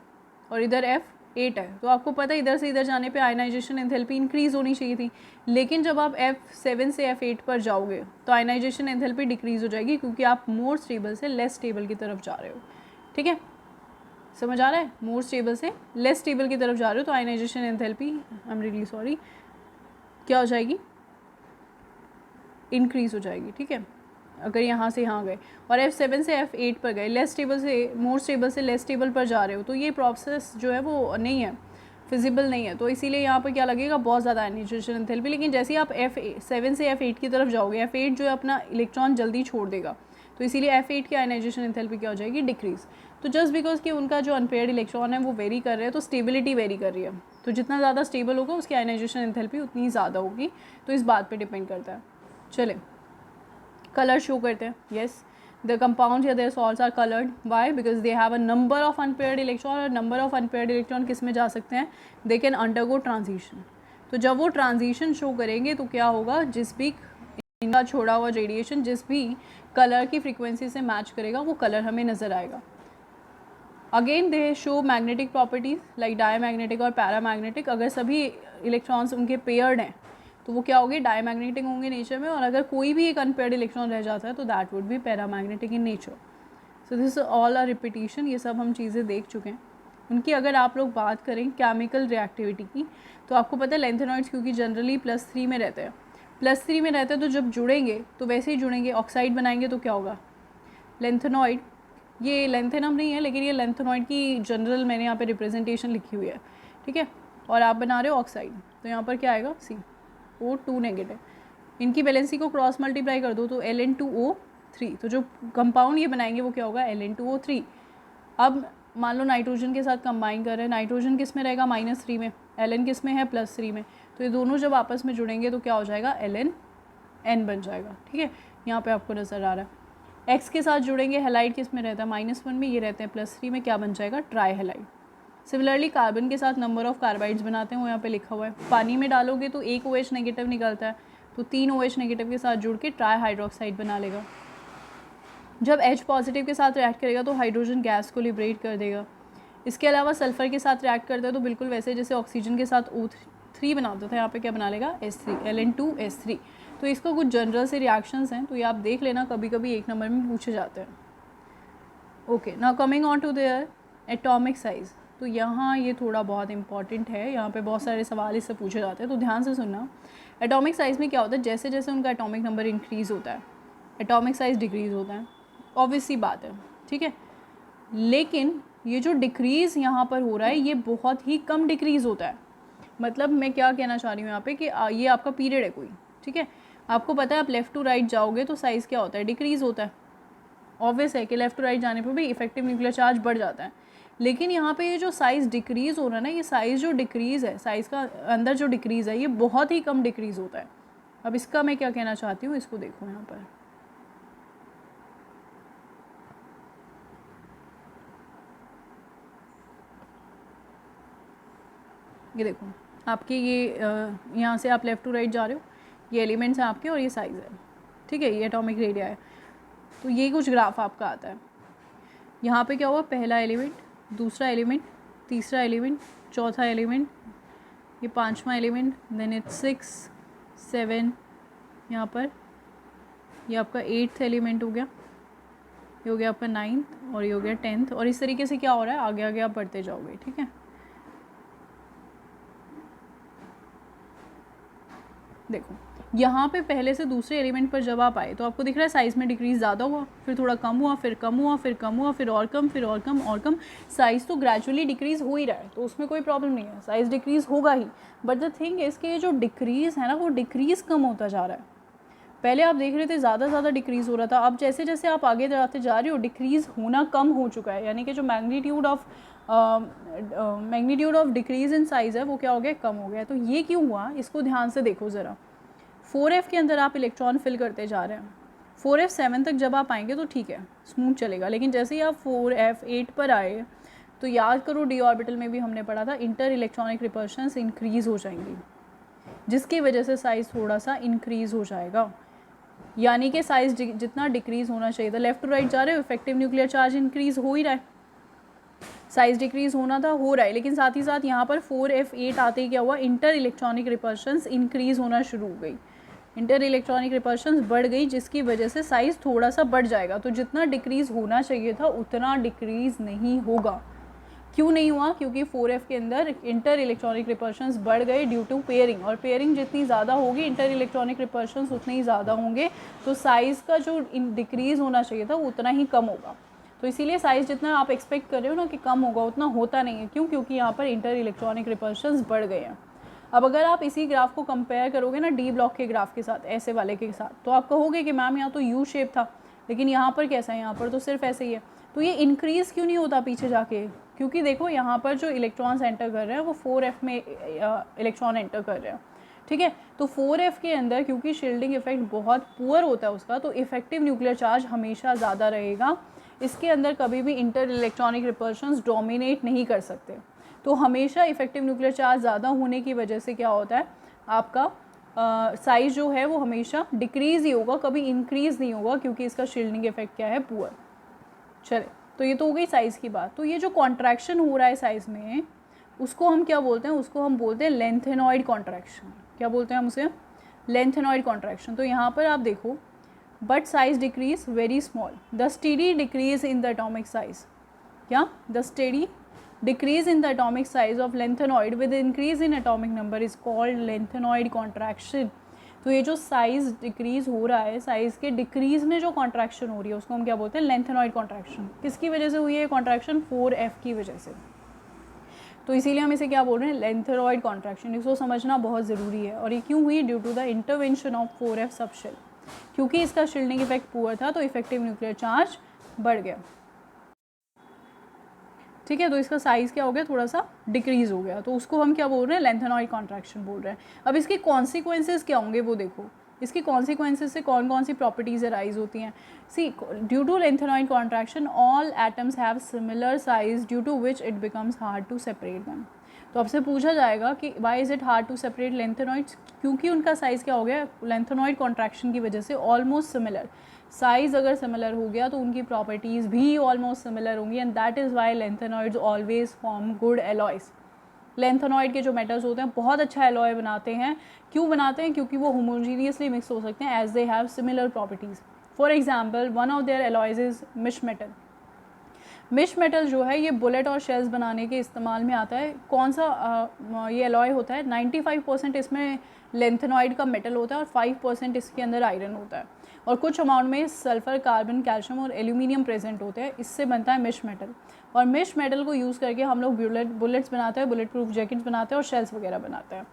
और इधर F8 है, तो आपको पता है इधर से इधर जाने पे आयनाइजेशन एंथैल्पी इंक्रीज़ होनी चाहिए थी। लेकिन जब आप F7 से F8 पर जाओगे तो आयनाइजेशन एंथैल्पी डिक्रीज़ हो जाएगी, क्योंकि आप मोर स्टेबल से लेस स्टेबल की तरफ जा रहे हो। ठीक है, समझ आ रहा है? मोर स्टेबल से लेस स्टेबल की तरफ जा रहे हो तो ionisation enthalpy, I am really sorry, क्या हो जाएगी? इंक्रीज़ हो जाएगी। ठीक है, अगर यहाँ से यहाँ गए और F7 से F8 पर गए, लेस स्टेबल से मोर स्टेबल से लेस स्टेबल पर जा रहे हो, तो ये प्रोसेस जो है वो नहीं है, फिजिबल नहीं है। तो इसीलिए यहाँ पर क्या लगेगा? बहुत ज़्यादा आयनाइजेशन एंथैल्पी। लेकिन जैसे ही आप F7 से F8 की तरफ जाओगे, F8 जो है अपना इलेक्ट्रॉन जल्दी छोड़ देगा, तो इसीलिए F8 की आयनाइजेशन एंथैल्पी क्या हो जाएगी? डिक्रीज़। तो जस्ट बिकॉज कि उनका जो अनपेयर्ड इलेक्ट्रॉन है वो वेरी कर रहे हैं, तो स्टेबिलिटी वेरी कर रही है, तो जितना ज़्यादा स्टेबल होगा उसकी आयनाइजेशन एंथैल्पी उतनी ज़्यादा होगी। तो इस बात पे डिपेंड करता है। चले कलर शो करते हैं। येस, द कंपाउंड या their salts are coloured, why? Because they have a number of unpaired electron, और नंबर ऑफ अनपेयर्ड इलेक्ट्रॉन किस में जा सकते हैं? They can undergo transition. तो जब वो ट्रांजिशन शो करेंगे तो क्या होगा? जिस भी इनका छोड़ा हुआ रेडिएशन जिस भी कलर की फ्रीक्वेंसी से मैच करेगा वो कलर हमें नज़र आएगा। Again they show magnetic properties like diamagnetic और पैरामैग्नेटिक। अगर सभी इलेक्ट्रॉन्स उनके पेयर्ड हैं तो वो क्या होंगे? डायमैग्नेटिक होंगे नेचर में, और अगर कोई भी एक अनपेयर्ड इलेक्ट्रॉन रह जाता है तो that would be paramagnetic in nature. So this all are repetition, ये सब हम चीज़ें देख चुके हैं। उनकी अगर आप लोग बात करें केमिकल रिएक्टिविटी की, तो आपको पता है लेंथेनॉइड्स क्योंकि जनरली +3 में रहते हैं, +3 में रहते हैं, तो जब जुड़ेंगे तो वैसे ही जुड़ेंगे, ऑक्साइड बनाएंगे तो क्या होगा? लेंथेनॉइड। ये लेंथेनम नहीं है, लेकिन ये लेंथेनॉइड की जनरल मैंने यहाँ पे रिप्रेजेंटेशन लिखी हुई है। ठीक है, और आप बना रहे हो ऑक्साइड, तो यहाँ पर क्या आएगा? CO2 negative. इनकी वैलेंसी को क्रॉस मल्टीप्लाई कर दो तो Ln2O3, तो जो कंपाउंड ये बनाएंगे वो क्या होगा? Ln2O3। अब मान लो नाइट्रोजन के साथ कंबाइन कर रहे हैं, नाइट्रोजन किस में रहेगा? -3 में, Ln किस में है? +3 में, तो ये दोनों जब आपस में जुड़ेंगे तो क्या हो जाएगा? Ln बन जाएगा। ठीक है, यहाँ पे आपको नज़र आ रहा है। X के साथ जुड़ेंगे, हेलाइड किस में रहता है? -1 में, ये रहते हैं +3 में, क्या बन जाएगा? Try halide. सिमिलरली कार्बन के साथ नंबर ऑफ कार्बाइड्स बनाते हैं, वो यहाँ पे लिखा हुआ है। पानी में डालोगे तो एक OH नेगेटिव निकलता है, तो 3 OH नेगेटिव के साथ जुड़ के ट्राई हाइड्रोक्साइड बना लेगा। जब H पॉजिटिव के साथ रिएक्ट करेगा तो हाइड्रोजन गैस को लिबरेट कर देगा। इसके अलावा सल्फर के साथ रिएक्ट करता है तो बिल्कुल वैसे जैसे ऑक्सीजन के साथ O3 बनाता था, यहाँ पे क्या बना लेगा? S3, Ln2S3। तो इसको कुछ जनरल से रिएक्शंस हैं, तो ये आप देख लेना, कभी कभी 1 नंबर में पूछे जाते हैं। Okay, now coming on to their atomic size. तो यहाँ ये थोड़ा बहुत इंपॉर्टेंट है, यहाँ पे बहुत सारे सवाल इससे पूछे जाते हैं, तो ध्यान से सुनना। एटॉमिक साइज़ में क्या होता है? जैसे जैसे उनका एटॉमिक नंबर इंक्रीज़ होता है एटॉमिक साइज़ डिक्रीज़ होता है, ऑब्वियस सी बात है। ठीक है, लेकिन ये जो डिक्रीज़ यहाँ पर हो रहा है ये बहुत ही कम डिक्रीज़ होता है। मतलब मैं क्या कहना चाह रही हूँ यहाँ पे कि ये आपका पीरियड है कोई। ठीक है, आपको पता है आप लेफ़्ट टू राइट जाओगे तो साइज़ क्या होता है? डिक्रीज़ होता है। ऑब्वियस है कि लेफ़्ट टू राइट जाने पर भी इफेक्टिव न्यूक्लियर चार्ज बढ़ जाता है, लेकिन यहाँ पे ये जो साइज़ डिक्रीज़ हो रहा है ना, ये साइज़ जो डिक्रीज़ है, साइज़ का अंदर जो डिक्रीज़ है ये बहुत ही कम डिक्रीज़ होता है। अब इसका मैं क्या कहना चाहती हूँ, इसको देखो यहाँ पर। ये देखो आपके ये यहाँ से आप लेफ़्ट टू राइट जा रहे हो, ये एलिमेंट्स हैं आपके और ये साइज़ है। ठीक है, ये एटॉमिक रेडिया है, तो ये कुछ ग्राफ आपका आता है। यहाँ पे क्या हुआ? पहला एलिमेंट, दूसरा एलिमेंट, तीसरा एलिमेंट, चौथा एलिमेंट, ये 5वां एलिमेंट, देन इट्स 6, 7, यहाँ पर ये आपका 8th एलिमेंट हो गया, ये हो गया आपका 9th, और ये हो गया 10th, और इस तरीके से क्या हो रहा है? आगे आगे आप बढ़ते जाओगे। ठीक है, देखो यहाँ पे पहले से दूसरे एलिमेंट पर जब आप आए तो आपको दिख रहा है साइज़ में डिक्रीज़ ज़्यादा हुआ, फिर थोड़ा कम हुआ, फिर कम हुआ, फिर कम हुआ, फिर और कम, फिर और कम और कम। साइज़ तो ग्रेजुअली डिक्रीज़ हो ही रहा है, तो उसमें कोई प्रॉब्लम नहीं है, साइज़ डिक्रीज़ होगा ही। बट द थिंग है इसके जो डिक्रीज़ है ना वो डिक्रीज़ कम होता जा रहा है। पहले आप देख रहे थे ज़्यादा डिक्रीज़ हो रहा था, अब जैसे जैसे आप आगे जाते जा रहे हो डिक्रीज़ होना कम हो चुका है, यानी कि जो magnitude of decrease in size है वो क्या हो गया? कम हो गया। तो ये क्यों हुआ? इसको ध्यान से देखो ज़रा। 4f के अंदर आप इलेक्ट्रॉन फिल करते जा रहे हैं, 4f7 तक जब आप आएंगे तो ठीक है, स्मूथ चलेगा, लेकिन जैसे ही आप 4f8 पर आए तो याद करो डी ऑर्बिटल में भी हमने पढ़ा था इंटर इलेक्ट्रॉनिक रिपल्शंस इंक्रीज़ हो जाएंगी, जिसकी वजह से साइज़ थोड़ा सा इंक्रीज़ हो जाएगा। यानी कि साइज़ जितना डिक्रीज़ होना चाहिए था, लेफ्ट टू राइट जा रहे हो, इफेक्टिव न्यूक्लियर चार्ज इंक्रीज़ हो ही रहा है, साइज़ डिक्रीज़ होना था, हो रहा है, लेकिन साथ ही साथ यहाँ पर 4f8 आते ही क्या हुआ, इंटर इलेक्ट्रॉनिक रिपल्शंस इंक्रीज़ होना शुरू हो गई, इंटर इलेक्ट्रॉनिक रिपल्शंस बढ़ गई, जिसकी वजह से साइज़ थोड़ा सा बढ़ जाएगा। तो जितना डिक्रीज़ होना चाहिए था उतना डिक्रीज़ नहीं होगा। क्यों नहीं हुआ? क्योंकि 4f के अंदर इंटर इलेक्ट्रॉनिक रिपल्शंस बढ़ गए ड्यू टू पेयरिंग, और पेयरिंग जितनी ज़्यादा होगी इंटर इलेक्ट्रॉनिक रिपल्शंस उतने ही ज़्यादा होंगे, तो साइज़ का जो डिक्रीज़ होना चाहिए था उतना ही कम होगा। तो इसीलिए साइज़ जितना आप एक्सपेक्ट कर रहे हो ना कि कम होगा, उतना होता नहीं है। क्यों? क्योंकि यहाँ पर इंटर इलेक्ट्रॉनिक रिपल्शंस बढ़ गए हैं। अब अगर आप इसी ग्राफ को कंपेयर करोगे ना डी ब्लॉक के ग्राफ के साथ, ऐसे वाले के साथ, तो आप कहोगे कि मैम यहाँ तो यू शेप था, लेकिन यहाँ पर कैसा है, यहाँ पर तो सिर्फ ऐसे ही है। तो ये इंक्रीज़ क्यों नहीं होता पीछे जाके? क्योंकि देखो यहाँ पर जो इलेक्ट्रॉन्स एंटर कर रहे हैं वो 4f में इलेक्ट्रॉन एंटर कर रहे हैं, ठीक है। तो 4f के अंदर क्योंकि शील्डिंग इफेक्ट बहुत पुअर होता है उसका, तो इफेक्टिव न्यूक्लियर चार्ज हमेशा ज़्यादा रहेगा, इसके अंदर कभी भी इंटर इलेक्ट्रॉनिक रिपल्शंस डोमिनेट नहीं कर सकते। तो हमेशा इफेक्टिव न्यूक्लियर चार्ज ज़्यादा होने की वजह से क्या होता है, आपका साइज़ जो है वो हमेशा डिक्रीज़ ही होगा, कभी इंक्रीज़ नहीं होगा, क्योंकि इसका शील्डिंग इफेक्ट क्या है, पुअर। चले, तो ये तो हो गई साइज़ की बात। तो ये जो कॉन्ट्रैक्शन हो रहा है साइज़ में, उसको हम क्या बोलते हैं? उसको हम बोलते हैं लेंथेनॉइड कॉन्ट्रैक्शन। क्या बोलते हैं हम उसे? Lanthanoid contraction. तो यहाँ पर आप देखो, but size decrease very small, the steady decrease in the atomic size. क्या? The steady decrease in the atomic size of lanthanoid with increase in atomic number is called lanthanoid contraction. तो ये जो size decrease हो रहा है, size के decrease में जो कॉन्ट्रैक्शन हो रही है उसको हम क्या बोलते हैं? Lanthanoid contraction. किसकी वजह से हुई है कॉन्ट्रैक्शन? 4f की वजह से। तो इसीलिए हम इसे क्या बोल रहे हैं? Lanthanoid contraction. इसको समझना बहुत ज़रूरी है। और ये क्यों हुई? Due to the intervention of 4f subshell. क्योंकि इसका शील्डिंग इफेक्ट पुअर था तो इफेक्टिव न्यूक्लियर चार्ज बढ़ गया, ठीक है। तो इसका साइज़ क्या हो गया? थोड़ा सा डिक्रीज़ हो गया, तो उसको हम क्या बोल रहे हैं? लेंथेनॉइड कॉन्ट्रैक्शन बोल रहे हैं। अब इसके कॉन्सिक्वेंसेस क्या होंगे वो देखो। इसके कॉन्सिक्वेंसेस से कौन कौन सी प्रॉपर्टीज़ अराइज होती हैं? See, due to lanthanoid contraction all atoms have similar size due to which it becomes hard to separate them. तो आपसे पूछा जाएगा कि why is it hard to separate lanthanoids? क्योंकि उनका साइज़ क्या हो गया? लेंथेनॉइड कॉन्ट्रैक्शन की वजह से ऑलमोस्ट सिमिलर। साइज़ अगर सिमिलर हो गया तो उनकी प्रॉपर्टीज़ भी ऑलमोस्ट सिमिलर होंगी, and that is Y lanthanoids always form good alloys. Lanthanoid के जो मेटल्स होते हैं बहुत अच्छा एलॉय बनाते हैं। क्यों बनाते हैं? क्योंकि वो होमोजीनियसली मिक्स हो सकते हैं as they have similar properties. For example, one of their alloys is misch metal. Misch metal जो है ये बुलेट और शेल्स बनाने के इस्तेमाल में आता है। कौन सा ये एलॉय होता है? 95% इसमें लेंथेनॉइड का मेटल होता है और 5% इसके अंदर आयरन होता है, और कुछ अमाउंट में सल्फ़र, कार्बन, कैल्शियम और एल्यूमिनियम प्रेजेंट होते हैं। इससे बनता है मिश मेटल, और मिश मेटल को यूज़ करके हम लोग बुलेट्स बनाते हैं, बुलेट प्रूफ जैकेट्स बनाते हैं और शेल्स वगैरह बनाते हैं।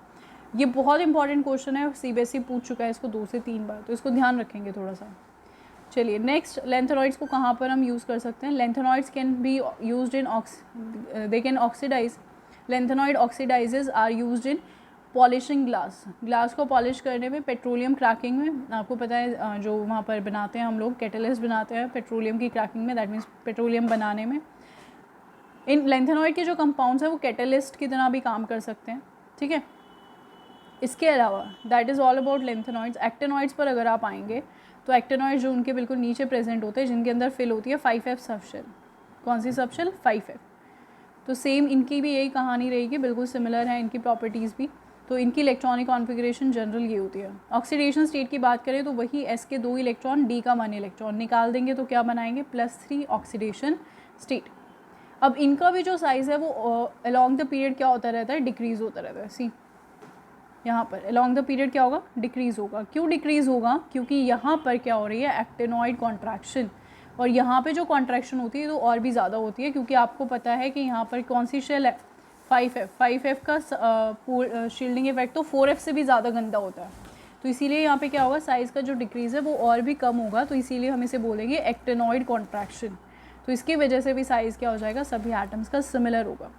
ये बहुत इंपॉर्टेंट क्वेश्चन है, CBSE पूछ चुका है इसको 2 से 3 बार, तो इसको ध्यान रखेंगे थोड़ा सा। चलिए नेक्स्ट, लेंथेनॉइड्स को कहाँ पर हम यूज़ कर सकते हैं? Lanthanoids can be used in they can oxidise. Lanthanoid oxidises are used in polishing glass. Glass को पॉलिश करने में, पेट्रोलियम क्रैकिंग में, आपको पता है जो वहाँ पर बनाते हैं हम लोग, कैटलिस्ट बनाते हैं पेट्रोलियम की क्रैकिंग में, दैट मीन्स पेट्रोलियम बनाने में। इन लेंथेनॉइड के जो कंपाउंड्स हैं वो कैटलिस्ट की तरह भी काम कर सकते हैं, ठीक है। इसके अलावा that is all about lanthanoids. Actinoids पर अगर आप आएंगे तो एक्टेनॉइड जो उनके बिल्कुल नीचे प्रेजेंट होते हैं, जिनके अंदर फिल होती है 5f सबशेल। कौन सी सबशेल? 5f। तो सेम इनकी भी यही कहानी रहेगी, बिल्कुल सिमिलर है इनकी प्रॉपर्टीज़ भी। तो इनकी इलेक्ट्रॉनिक कॉन्फ़िगरेशन जनरल ये होती है। ऑक्सीडेशन स्टेट की बात करें तो वही s के 2 इलेक्ट्रॉन, d का 1 इलेक्ट्रॉन निकाल देंगे तो क्या बनाएंगे? +3 ऑक्सीडेशन स्टेट। अब इनका भी जो साइज़ है वो अलॉन्ग द पीरियड क्या होता रहता है? डिक्रीज़ होता रहता है। सी, यहाँ पर अलॉन्ग द पीरियड क्या होगा? डिक्रीज़ होगा। क्यों डिक्रीज़ होगा? क्योंकि यहाँ पर क्या हो रही है? Actinoid contraction. और यहाँ पे जो कॉन्ट्रैक्शन होती है तो और भी ज़्यादा होती है, क्योंकि आपको पता है कि यहाँ पर कौन सी शेल है? 5f का शील्डिंग इफेक्ट तो 4f से भी ज़्यादा गंदा होता है। तो इसीलिए यहाँ पे क्या होगा? साइज़ का जो डिक्रीज़ है वो और भी कम होगा, तो इसीलिए हम इसे बोलेंगे एक्टेनॉइड कॉन्ट्रैक्शन। तो इसकी वजह से भी साइज़ क्या हो जाएगा? सभी एटम्स का सिमिलर होगा।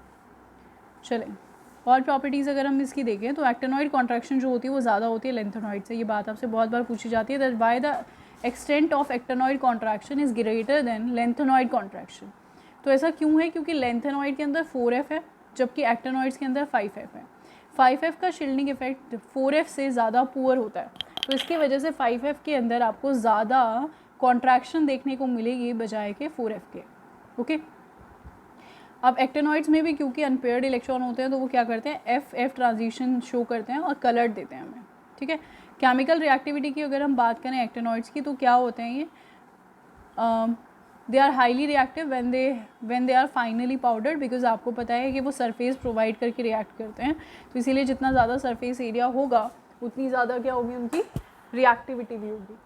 चलें, और प्रॉपर्टीज़ अगर हम इसकी देखें तो एक्टेनॉइड कॉन्ट्रैक्शन जो होती है वो ज़्यादा होती है लेंथेनॉइड से। ये बात आपसे बहुत बार पूछी जाती है, that why the extent of actinoid contraction is greater than lanthanoid contraction. तो ऐसा क्यों है? क्योंकि लेंथेनॉइड के अंदर 4F है जबकि एक्टेनॉइड्स के अंदर 5F है। 5F का शील्डिंग इफेक्ट 4F से ज़्यादा पुअर होता है, तो इसकी वजह से 5F के अंदर आपको ज़्यादा कॉन्ट्रैक्शन देखने को मिलेगी बजाय के 4F के। ओके, अब एक्टेनॉइड्स में भी क्योंकि अनपेयर्ड इलेक्ट्रॉन होते हैं तो वो क्या करते हैं, FF ट्रांजिशन शो करते हैं और कलर्ड देते हैं हमें। ठीक है, केमिकल रिएक्टिविटी की अगर हम बात करें एक्टेनॉइड्स की तो क्या होते हैं ये, they are highly reactive when they are finally powdered, because आपको पता है कि वो सरफेस प्रोवाइड करके रिएक्ट करते हैं, तो इसीलिए जितना ज़्यादा सरफेस एरिया होगा उतनी ज़्यादा क्या होगी, उनकी रिएक्टिविटी भी होगी।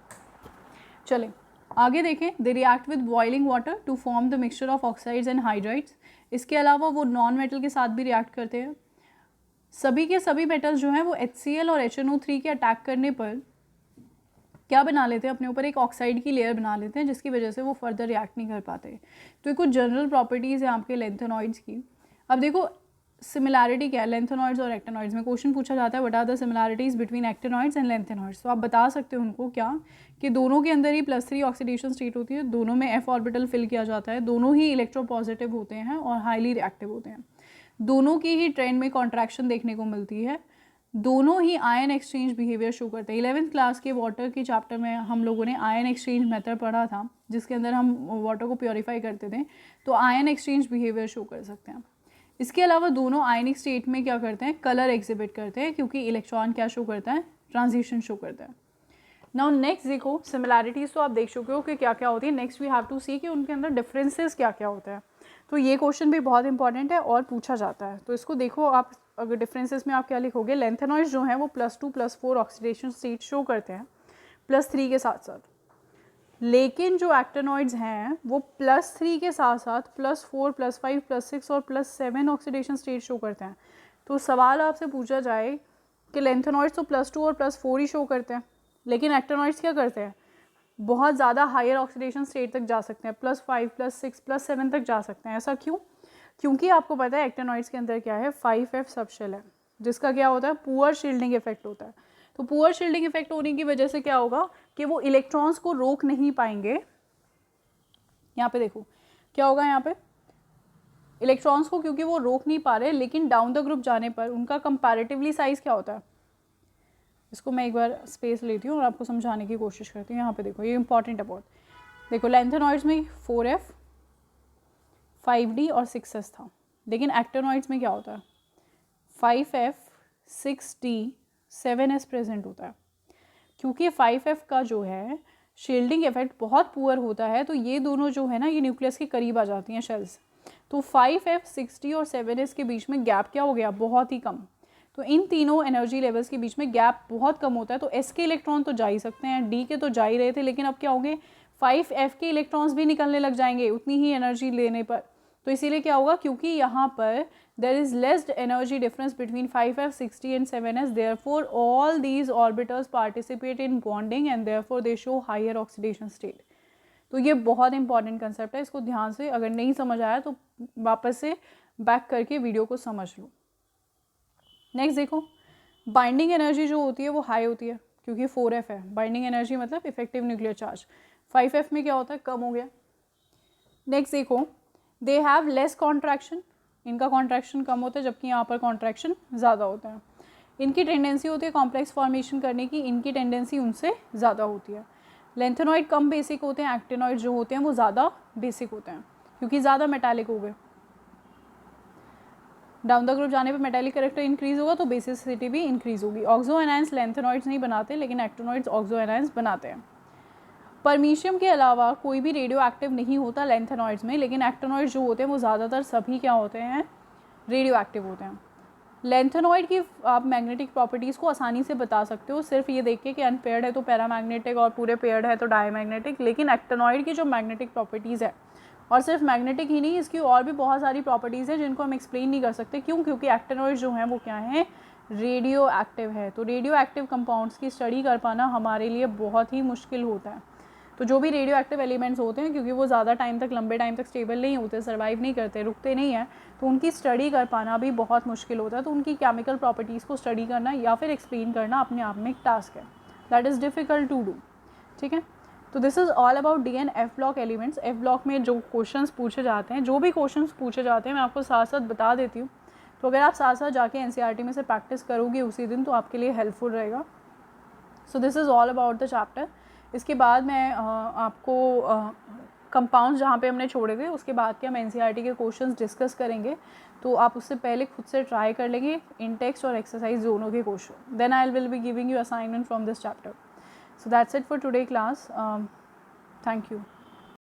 चलें आगे देखें, they react with boiling water to form the mixture of oxides and hydrides. इसके अलावा वो नॉन मेटल के साथ भी रिएक्ट करते हैं। सभी के सभी मेटल्स जो हैं वो HCl और HNO3 के अटैक करने पर क्या बना लेते हैं, अपने ऊपर एक ऑक्साइड की लेयर बना लेते हैं, जिसकी वजह से वो फर्दर रिएक्ट नहीं कर पाते। तो ये कुछ जनरल प्रॉपर्टीज़ हैं आपके लेंथेनॉइड्स की। अब देखो सिमिलैरिटी क्या है लेंथेनॉइड्स और एक्टेनॉइड्स में, क्वेश्चन पूछा जाता है what are the similarities between actinoids and lanthanoids, तो आप बता सकते हो उनको क्या, कि दोनों के अंदर ही +3 ऑक्सीडेशन स्टेट होती है, दोनों में F ऑर्बिटल फिल किया जाता है, दोनों ही इलेक्ट्रोपॉजिटिव होते हैं और हाईली रिएक्टिव होते हैं, दोनों की ही ट्रेंड में कॉन्ट्रैक्शन देखने को मिलती है, दोनों ही आयन एक्सचेंज बिहेवियर शो करते हैं। 11th क्लास के वाटर के चैप्टर में हम लोगों ने आयन एक्सचेंज मेथड पढ़ा था, जिसके अंदर हम वाटर को प्योरीफाई करते थे, तो आयन एक्सचेंज बिहेवियर शो कर सकते हैं। इसके अलावा दोनों आयनिक स्टेट में क्या करते हैं, कलर एग्जिबिट करते हैं, क्योंकि इलेक्ट्रॉन क्या शो करता है, ट्रांजिशन शो करता है। नाउ नेक्स्ट देखो, सिमिलैरिटीज़ तो आप देख चुके हो कि क्या क्या होती है, नेक्स्ट वी हैव टू सी कि उनके अंदर डिफरेंसेस क्या क्या होता है। तो ये क्वेश्चन भी बहुत इंपॉर्टेंट है और पूछा जाता है, तो इसको देखो आप, अगर डिफरेंसेस में आप क्या लिखोगे, लेंथेनॉइड्स जो हैं वो +2 +4 ऑक्सीडेशन स्टेट शो करते हैं +3 के साथ साथ, लेकिन जो एक्टेनॉइड्स हैं वो +3 के साथ साथ +4 +5 +6 और +7 ऑक्सीडेशन स्टेट शो करते हैं। तो सवाल आपसे पूछा जाए कि लेंथेनॉइड्स तो +2 और +4 ही शो करते हैं, लेकिन एक्टेनॉइड्स क्या करते हैं, बहुत ज़्यादा हायर ऑक्सीडेशन स्टेट तक जा सकते हैं, +5 +6 +7 तक जा सकते हैं। ऐसा क्यों? क्योंकि आपको पता है एक्टेनॉइड्स के अंदर क्या है, 5F सबशेल है, जिसका क्या होता है, पुअर शील्डिंग इफेक्ट होता है। तो पुअर शील्डिंग इफेक्ट होने की वजह से क्या होगा कि वो इलेक्ट्रॉन्स को रोक नहीं पाएंगे। यहाँ पे देखो क्या होगा, यहाँ पे इलेक्ट्रॉन्स को क्योंकि वो रोक नहीं पा रहे, लेकिन डाउन द ग्रुप जाने पर उनका कंपैरेटिवली साइज क्या होता है, इसको मैं एक बार स्पेस लेती हूँ और आपको समझाने की कोशिश करती हूँ। यहाँ पे देखो, ये इंपॉर्टेंट है बहुत। देखो लेंथेनॉइड्स में 4F 5D और 6S था, लेकिन एक्टेनॉइड्स में क्या होता है, 5F 6D 7S प्रेजेंट होता है। क्योंकि 5F का जो है शील्डिंग इफेक्ट बहुत पुअर होता है, तो ये दोनों जो है ना, ये न्यूक्लियस के करीब आ जाती हैं शेल्स, तो 5F 6D और 7S के बीच में गैप क्या हो गया, बहुत ही कम। तो इन तीनों एनर्जी लेवल्स के बीच में गैप बहुत कम होता है, तो S के इलेक्ट्रॉन तो जा ही सकते हैं, D के तो जा ही रहे थे, लेकिन अब क्या होंगे, 5F के इलेक्ट्रॉन्स भी निकलने लग जाएंगे उतनी ही एनर्जी लेने पर। तो इसीलिए क्या होगा, क्योंकि यहाँ पर there is less energy difference between 5F 6D and 7S, therefore all these orbitals participate in bonding and therefore they show higher oxidation state। तो ये बहुत इंपॉर्टेंट कंसेप्ट है, इसको ध्यान से, अगर नहीं समझ आया तो वापस से बैक करके वीडियो को समझ लो। नेक्स्ट देखो, बाइंडिंग एनर्जी जो होती है वो हाई होती है, क्योंकि 4F है, बाइंडिंग एनर्जी मतलब इफेक्टिव न्यूक्लियर चार्ज। 5F में क्या होता है, कम हो गया। नेक्स्ट देखो, दे हैव लेस कॉन्ट्रैक्शन, इनका कॉन्ट्रैक्शन कम होता है जबकि यहाँ पर कॉन्ट्रैक्शन ज़्यादा होता है। इनकी टेंडेंसी होती है कॉम्प्लेक्स फॉर्मेशन करने की, इनकी टेंडेंसी उनसे ज़्यादा होती है। लेंथेनॉइड कम बेसिक होते हैं, एक्टिनॉइड जो होते हैं वो ज़्यादा बेसिक होते हैं, क्योंकि ज़्यादा मेटालिक हो गए। डाउन द ग्रुप जाने पर मेटालिक कैरेक्टर इंक्रीज होगा तो बेसिसिटी भी इंक्रीज होगी। ऑक्सो एनायंस लेंथेनॉइड्स नहीं बनाते, लेकिन एक्टिनॉइड्स ऑक्सो एनायंस बनाते हैं। परमीशियम के अलावा कोई भी रेडियो एक्टिव नहीं होता लेंथेनॉइड्स में, लेकिन एक्टिनॉइड्स जो होते हैं वो ज़्यादातर सभी क्या होते हैं, रेडियो एक्टिव होते हैं। लेंथेनॉइड की आप मैग्नेटिक प्रॉपर्टीज़ को आसानी से बता सकते हो सिर्फ ये देख के कि अनपेयर्ड है तो पैरामैग्नेटिक और पूरे पेयर्ड है तो डायमैग्नेटिक, लेकिन एक्टिनॉइड की जो मैग्नेटिक प्रॉपर्टीज़ है, और सिर्फ मैग्नेटिक ही नहीं, इसकी और भी बहुत सारी प्रॉपर्टीज़ हैं जिनको हम एक्सप्लेन नहीं कर सकते। क्यों? क्योंकि एक्टिनॉइड जो हैं वो क्या हैं, रेडियो एक्टिव है। तो रेडियो एक्टिव कंपाउंड्स की स्टडी कर पाना हमारे लिए बहुत ही मुश्किल होता है। तो जो भी रेडियो एक्टिव एलिमेंट्स होते हैं, क्योंकि वो ज़्यादा टाइम तक, लंबे टाइम तक स्टेबल नहीं होते, सर्वाइव नहीं करते, रुकते नहीं हैं, तो उनकी स्टडी कर पाना भी बहुत मुश्किल होता है। तो उनकी केमिकल प्रॉपर्टीज़ को स्टडी करना या फिर एक्सप्लेन करना अपने आप में एक टास्क है, that is difficult to do. ठीक है, तो this is all about D and F block elements. F block में जो क्वेश्चंस पूछे जाते हैं, जो भी क्वेश्चंस पूछे जाते हैं मैं आपको साथ साथ बता देती हूँ, तो अगर आप साथ साथ जाके एनसीईआरटी में से प्रैक्टिस करोगे उसी दिन तो आपके लिए हेल्पफुल रहेगा। So this is all about the chapter. इसके बाद मैं आपको कंपाउंड्स जहाँ पे हमने छोड़े थे उसके बाद के हम एनसीईआरटी के क्वेश्चंस डिस्कस करेंगे, तो आप उससे पहले खुद से ट्राई कर लेंगे इन टेक्स्ट और एक्सरसाइज दोनों के question. Then I will be giving you assignment from this chapter. So that's it for today class. Thank you.